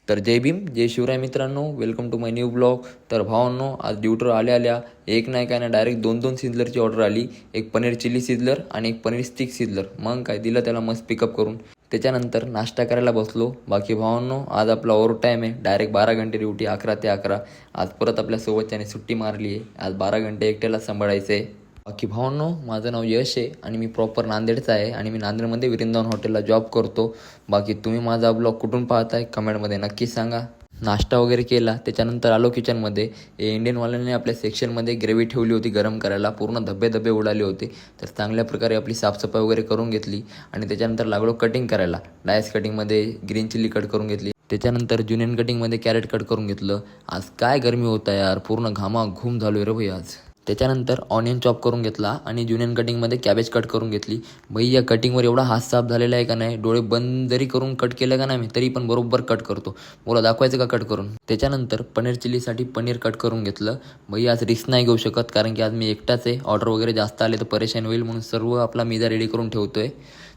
तर जय भीम जय शिवराय मित्रांनो, welcome to my new blog. तर भावांनो, आज ड्युटीवर आल्या एक नाही काय ना डायरेक्ट दोन सिझलरची ऑर्डर आली. एक पनीर चिली सिझलर आणि एक पनीर स्टिक सिझलर. मग काय दिलं त्याला मस्त पिकअप करून. त्याच्यानंतर नाश्ता करायला बसलो. बाकी भावांनो, आज आपला ओव्हर टाईम आहे. डायरेक्ट 12 घंटे ड्युटी, 11 ते 11. आज परत आपल्या सोबतच्याने सुट्टी मारली आहे. आज 12 घंटे एकट्याला सांभाळायचं आहे. बाकी भावांनो, माझं नाव यश आहे आणि मी प्रॉपर नांदेडचा आहे आणि मी नांदेडमध्ये विरिंदावन हॉटेलला जॉब करतो. बाकी तुम्ही माझा ब्लॉग कुठून पाहताय कमेंटमध्ये नक्की सांगा. नाश्ता वगैरे केला, त्याच्यानंतर आलो किचनमध्ये. इंडियनवाल्यांनी आपल्या सेक्शनमध्ये ग्रेव्ही ठेवली होती गरम करायला. पूर्ण धब्बे धब्बे उडाले होते. तर चांगल्या प्रकारे आपली साफसफाई वगैरे करून घेतली आणि त्याच्यानंतर लागलो कटिंग करायला. डायस कटिंगमध्ये ग्रीन चिल्ली कट करून घेतली. त्याच्यानंतर जुनियन कटिंगमध्ये कॅरेट कट करून घेतलं. आज काय गरमी होता यार, पूर्ण घामाघूम झालो रे भाई आज. त्याच्यानंतर ऑनियन चॉप करून घेतला आणि जुनियन कटिंगमध्ये कॅबेज कट करून घेतली. भाई या कटिंगवर एवढा हात साफ झालेला आहे का नाही, डोळे बंद जरी करून कट केलं का नाही मी तरी पण बरोबर कट करतो. मला दाखवायचं का कट करून. त्याच्यानंतर पनीर चिलीसाठी पनीर कट करून घेतलं. भाई आज रिस्क नाही घेऊ शकत, कारण की आज मी एकटाच आहे. ऑर्डर वगैरे जास्त आले तर परेशान होईल, म्हणून सर्व आपला मिजा रेडी करून ठेवतोय.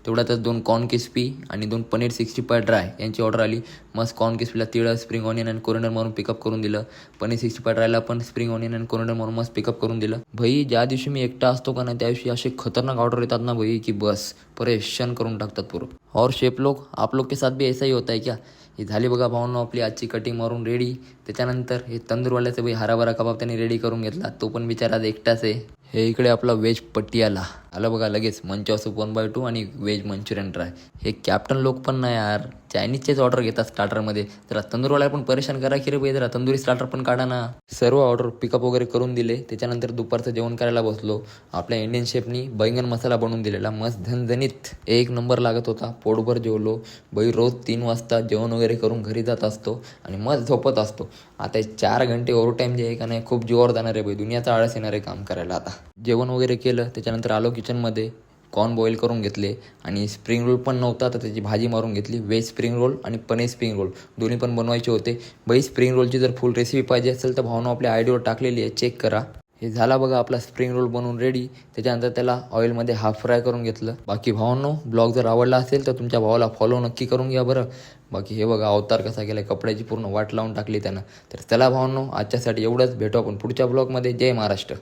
तेवढ्यातच 2 कॉर्न क्रिस्पी आणि 2 पनीर 65 ड्राय यांची ऑर्डर आली. मस्त कॉर्न क्रिस्पीला तिळं, स्प्रिंग ऑनियन आणि कोरिंडर मारून पिकअप करून दिलं. पनीर 65 ड्रायला पण स्प्रिंग ऑनियन आणि कोरिंडर मारून मस्त पिकअप करून दिलं. भाई ज्या दिवशी मी एकटा असतो का नाही त्या दिवशी असे खतरनाक ऑर्डर येतात ना भाई, की बस परेशान करून टाकतात पूर्ण. और शेफ लोग आप लोग के साथ भी ऐसा ही होता है क्या. ही झाली बघा भावनो आपली आजची कटिंग मारून रेडी. त्याच्यानंतर हे तंदूरवाल्याचं भाई हराभरा कबाब त्यांनी रेडी करून घेतला. तो पण बिचारा आज एकटाच आहे. हे इकडे आपला व्हेज पटियाला आलं बघा लगेच. मंचा सूप 1/2 आणि व्हेज मंचुरियन ड्राय. हे कॅप्टन लोक पण नाही यार, चायनीजचेच ऑर्डर घेतात स्टार्टरमध्ये. जरा तंदूरवाल्याला पण परेशान करा की रे भाई, जरा तंदुरी स्टार्टर पण काढा ना. सर्व ऑर्डर पिकअप वगैरे करून दिले. त्याच्यानंतर दुपारचं जेवण करायला बसलो. आपल्या इंडियन शेफनी बैंगन मसाला बनवून दिलेला, मस्त झणझणीत एक नंबर लागत होता. पोटभर जेवलो. भाई रोज 3 वाजता जेवण वगैरे करून घरी जात असतो आणि मस्त झोपत असतो. आता 4 घंटे ओव्हर टाईम जे आहे का नाही खूप जोर जाणार आहे भाई, दुनियाचा आळस येणार आहे काम करायला. आता जेवण वगैरे केलं, त्याच्यानंतर आलो किचनमध्ये. कॉर्न बॉईल करून घेतले आणि स्प्रिंग रोल पण नव्हता तर त्याची भाजी मारून घेतली. व्हेज स्प्रिंग रोल आणि पनीर स्प्रिंग रोल दोन्ही पण बनवायचे होते. बाई स्प्रिंग रोलची जर फुल रेसिपी पाहिजे असेल तर भावना आपल्या आयडीवर टाकलेली आहे, चेक करा. हे झाला बघा आपला स्प्रिंग रोल बनवून रेडी. त्याच्यानंतर त्याला ऑइलमध्ये हाफ फ्राय करून घेतलं. बाकी भावांनो, ब्लॉग जर आवडला असेल तर तुमच्या भावाला फॉलो नक्की करून घ्या बरं. बाकी हे बघा अवतार कसा केला, कपड्याची पूर्ण वाट लावून टाकली त्यानं. तर चला भावांनो, आजच्यासाठी एवढंच. भेटू आपण पुढच्या ब्लॉगमध्ये. जय महाराष्ट्र.